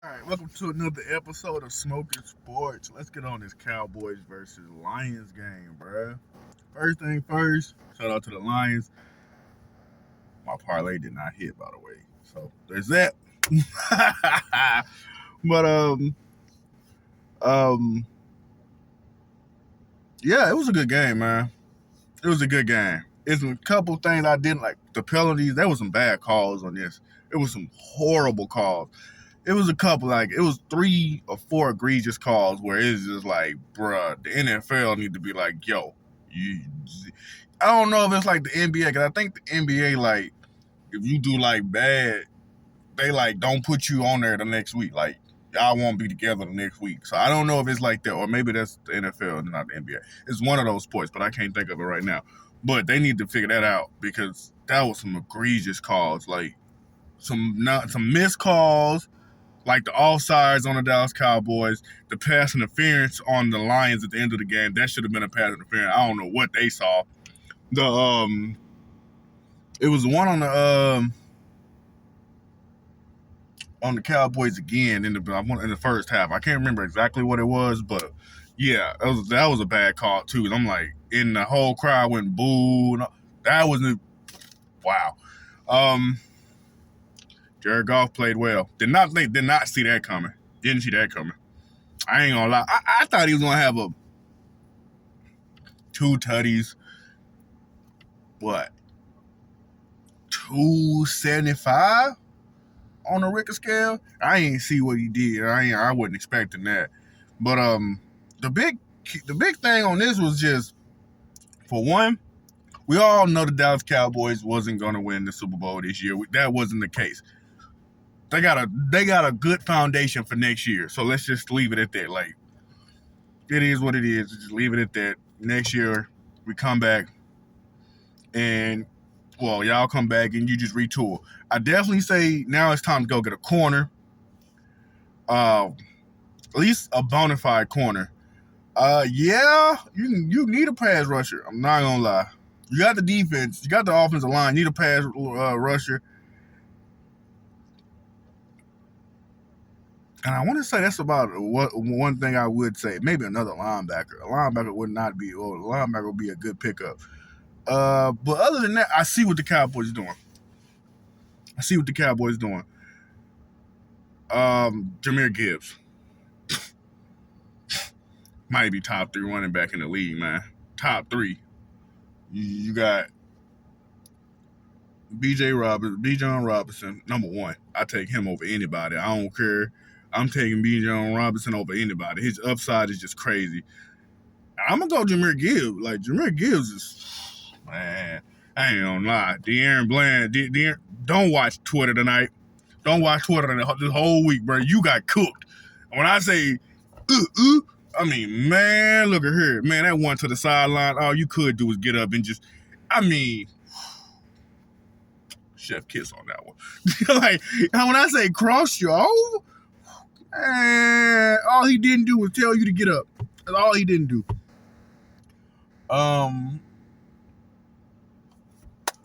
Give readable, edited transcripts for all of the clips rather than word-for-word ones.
All right, welcome to another episode of Smoking Sports. Let's get on this Cowboys versus Lions game, bruh. First thing first, shout out to the Lions. My parlay did not hit, by the way, so there's that. but um, yeah, it was a good game, man. It was a good game. It's a couple things I didn't like. The penalties, there was some bad calls on this. It was some horrible calls. It was a couple, like, it was 3 or 4 egregious calls where it's just like, bruh, the NFL need to be like, yo, you. I don't know if it's like the NBA, because I think the NBA, like, if you do, like, bad, they, like, don't put you on there the next week. Like, y'all won't be together the next week. So I don't know if it's like that, or maybe that's the NFL and not the NBA. It's one of those sports, but I can't think of it right now. But they need to figure that out, because that was some egregious calls, like, some missed calls, like the offsides on the Dallas Cowboys, the pass interference on the Lions at the end of the game. That should have been a pass interference. I don't know what they saw. It was one on the Cowboys again in the first half. I can't remember exactly what it was, but yeah, that was a bad call too. And I'm like, and the whole crowd went boo. That was wow. Jared Goff played well. Did not see that coming. Didn't see that coming. I ain't gonna lie. I thought he was gonna have 2 tutties. What? 275 on the Richter scale. I ain't see what he did. I wasn't expecting that. But the big thing on this was just, for one, we all know the Dallas Cowboys wasn't gonna win the Super Bowl this year. That wasn't the case. They got a good foundation for next year. So let's just leave it at that. Like, it is what it is. Just leave it at that. Next year, we come back and, well, y'all come back and you just retool. I definitely say now it's time to go get a corner. At least a bona fide corner. Yeah, you need a pass rusher. I'm not gonna lie. You got the defense. You got the offensive line. You need a pass rusher. And I want to say that's about one thing I would say. Maybe another linebacker. A linebacker would not be, or a linebacker would be a good pickup. But other than that, I see what the Cowboys doing. Jahmyr Gibbs might be top 3 running back in the league, man. Top 3. You got Bijan Robinson, number 1. I take him over anybody. I don't care. I'm taking Bijan Robinson over anybody. His upside is just crazy. I'm gonna go Jahmyr Gibbs. Like, Jahmyr Gibbs is, man, I ain't gonna lie. De'Aaron Bland, don't watch Twitter tonight. Don't watch Twitter this whole week, bro. You got cooked. When I say, I mean, man, look at her. Man, that one to the sideline, all you could do was get up and just, I mean, chef kiss on that one. Like, when I say cross you over, all he didn't do was tell you to get up. That's all he didn't do.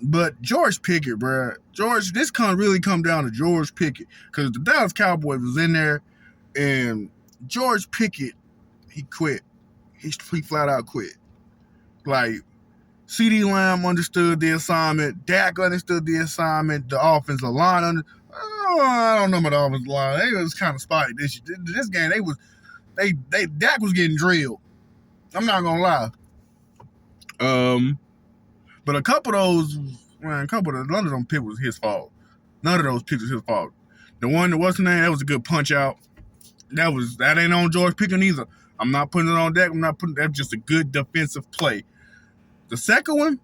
But George Pickett, bro. This can really come down to George Pickett, because the Dallas Cowboys was in there, and George Pickett, he quit. He flat out quit. Like, CeeDee Lamb understood the assignment. Dak understood the assignment. The offensive line I don't know about the offensive line. They was kind of spotty this game. Dak was getting drilled. I'm not gonna lie. But a couple of none of them picks was his fault. None of those picks was his fault. The one that wasn't there, that was a good punch out. That ain't on George Pickens either. I'm not putting it on Dak. That's just a good defensive play. The second one,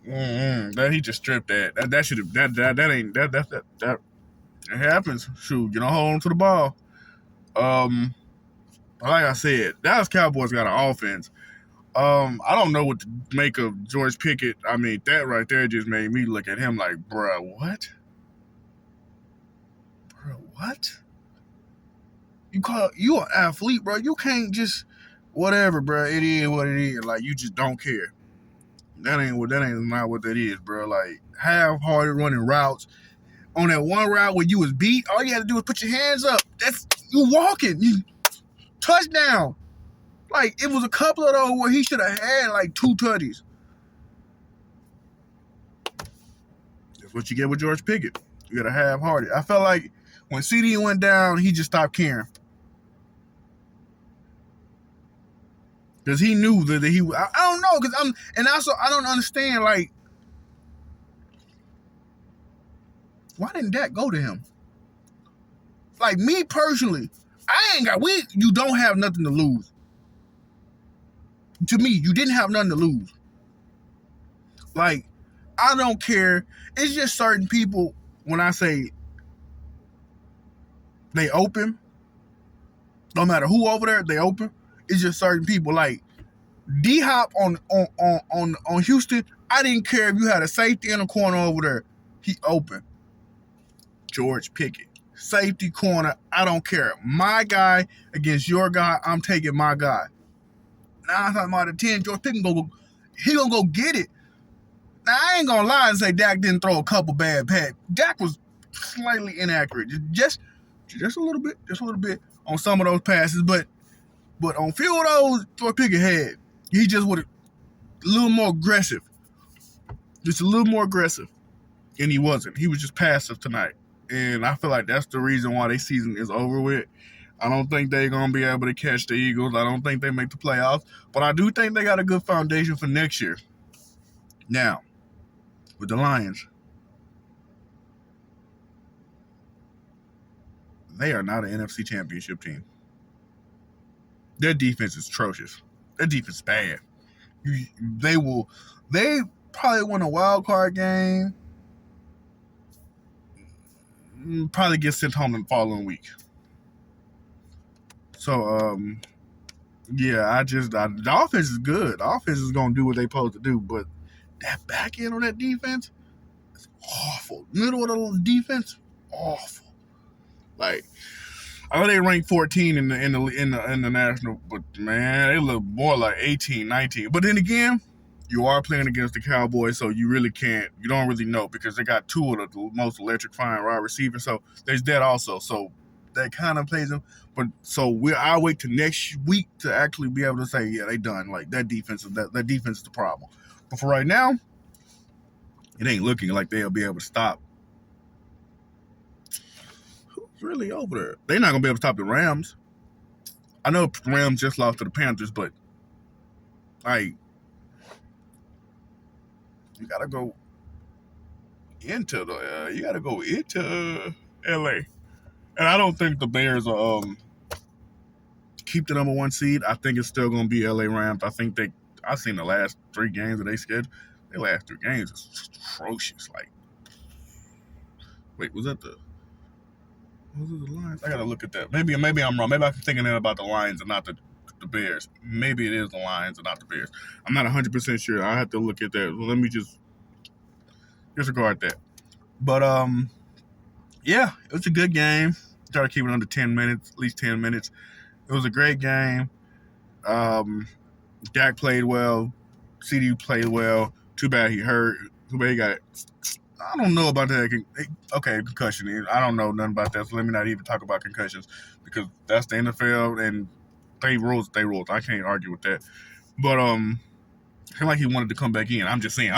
that he just stripped that. That should have that it happens. Shoot, hold on to the ball. Like I said, Dallas Cowboys got an offense. I don't know what to make of George Pickett. I mean, that right there just made me look at him like, bruh, what? You an athlete, bro. You can't just whatever, bro. It is what it is. Like, you just don't care. That ain't not what that is, bro. Like, half-hearted running routes. on that one route where you was beat, all you had to do was put your hands up. That's you walking. You touchdown. Like, it was a couple of those where he should have had like 2 tutties. That's what you get with George Pickett. You got to half-hearted. I felt like when CD went down, he just stopped caring. Because he knew that he... I don't know. And also, I don't understand, like, why didn't Dak go to him? Like, me personally, you don't have nothing to lose. To me, you didn't have nothing to lose. Like, I don't care. It's just certain people, when I say they open, no matter who over there, they open. It's just certain people. Like D-Hop on Houston, I didn't care if you had a safety in a corner over there. He open. George Pickett. Safety corner, I don't care. My guy against your guy, I'm taking my guy. 9 times out of 10, George Pickett he gonna go get it. Now, I ain't gonna lie and say Dak didn't throw a couple bad passes. Dak was slightly inaccurate. Just a little bit on some of those passes, but on few of those, George Pickett had. He just would a little more aggressive. Just a little more aggressive. And he wasn't. He was just passive tonight. And I feel like that's the reason why their season is over with. I don't think they're going to be able to catch the Eagles. I don't think they make the playoffs. But I do think they got a good foundation for next year. Now, with the Lions, they are not an NFC championship team. Their defense is atrocious. Their defense is bad. They probably win a wild card game. Probably get sent home the following week. So, yeah, the offense is good. The offense is going to do what they're supposed to do, but that back end on that defense is awful. Middle of the defense, awful. Like, I know they ranked 14 in the national, but man, they look more like 18, 19. But then again, you are playing against the Cowboys, so you don't really know because they got 2 of the most electrifying wide receivers. So there's that also. So that kind of plays them. But so I'll wait till next week to actually be able to say, yeah, they done. Like that defense is the problem. But for right now, it ain't looking like they'll be able to stop. Who's really over there? They're not gonna be able to stop the Rams. I know the Rams just lost to the Panthers, but like you gotta go into LA. And I don't think the Bears will keep the number 1 seed. I think it's still gonna be LA Rams. I've seen the last 3 games that they scheduled. Their last 3 games is atrocious. Like, wait, was it the Lions? I gotta look at that. Maybe I'm wrong. Maybe I'm thinking about the Lions and not the Bears. Maybe it is the Lions and not the Bears. I'm not 100% sure. I have to look at that. Well, let me just disregard that. But yeah, it was a good game. Try to keep it under 10 minutes, at least 10 minutes. It was a great game. Dak played well. CD played well. Too bad he hurt. Too bad he got... I don't know about that. Okay, concussion. I don't know nothing about that, so let me not even talk about concussions because that's the NFL, and they rules. I can't argue with that. But I feel like he wanted to come back in. I'm just saying.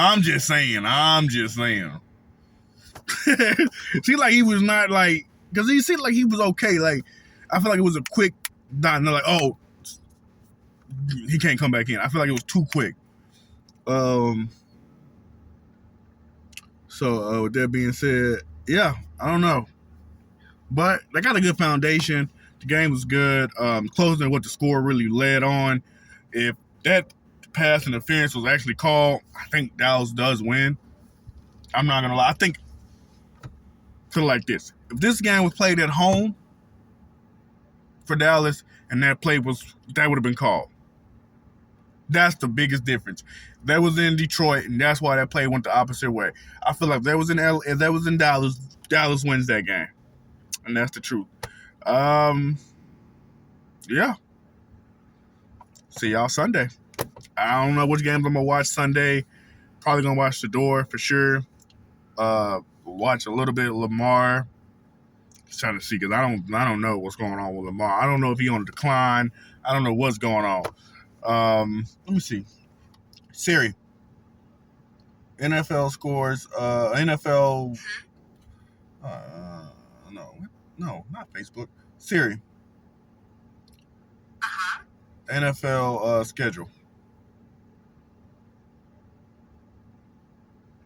See, like he was not like... Because he seemed like he was okay. Like, I feel like it was a quick... Not like, oh, he can't come back in. I feel like it was too quick. So with that being said, yeah, I don't know. But they got a good foundation. The game was good. Closer than what the score really led on. If that pass interference was actually called, I think Dallas does win. I'm not going to lie. I feel like this. If this game was played at home for Dallas and that would have been called. That's the biggest difference. That was in Detroit, and that's why that play went the opposite way. I feel like if that was in Dallas, Dallas wins that game. And that's the truth. Yeah. See y'all Sunday. I don't know which games I'm going to watch Sunday. Probably going to watch The Door for sure. watch a little bit of Lamar. Just trying to see because I don't know what's going on with Lamar. I don't know if he's on decline. I don't know what's going on. Let me see. Siri. NFL scores. NFL. No, not Facebook. Siri. NFL schedule.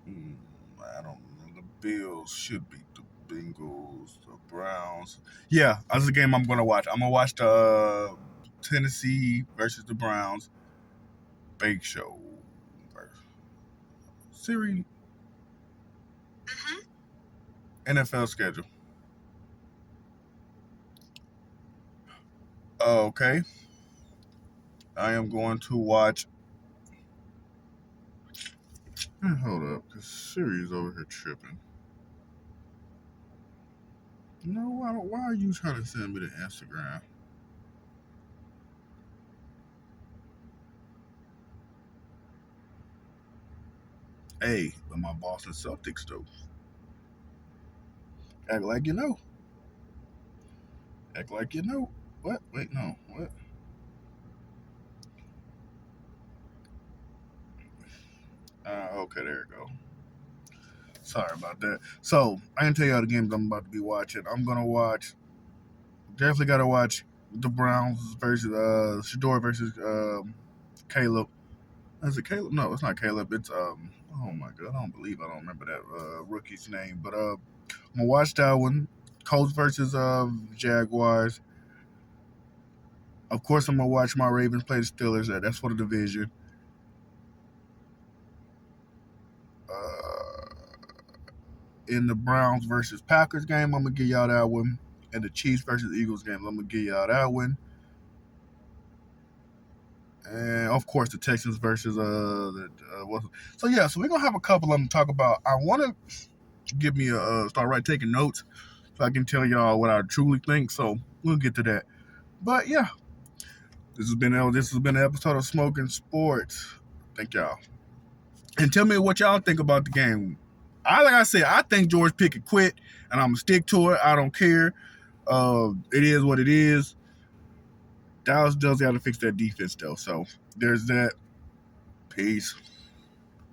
I don't know. The Bills should beat the Bengals, the Browns. Yeah, that's the game I'm gonna watch. I'm gonna watch the Tennessee versus the Browns. Bake Show. Siri. NFL schedule. Okay. I am going to watch. Hold up, because Siri's over here tripping. No, why are you trying to send me to Instagram? Hey, but my Boston Celtics though. Act like you know. Act like you know. What? Wait, no. What? Okay, there you go. Sorry about that. So, I can tell you all the games I'm about to be watching. I'm going to watch, definitely got to watch the Browns versus, Shador versus Caleb. Is it Caleb? No, it's not Caleb. It's, oh my God, I don't remember that rookie's name. But I'm going to watch that one. Colts versus Jaguars. Of course, I'm going to watch my Ravens play the Steelers. That's for the division. In the Browns versus Packers game, I'm going to give y'all that one. And the Chiefs versus Eagles game, I'm going to give y'all that one. And, of course, the Texans versus so, yeah, so we're going to have a couple of them to talk about. I want to give me start taking notes so I can tell y'all what I truly think. So we'll get to that. But, yeah, this has been an episode of Smoking Sports. Thank y'all. And tell me what y'all think about the game. Like I said, I think George Pickett quit, and I'm going to stick to it. I don't care. It is what it is. Dallas does got to fix that defense, though. So there's that. Peace.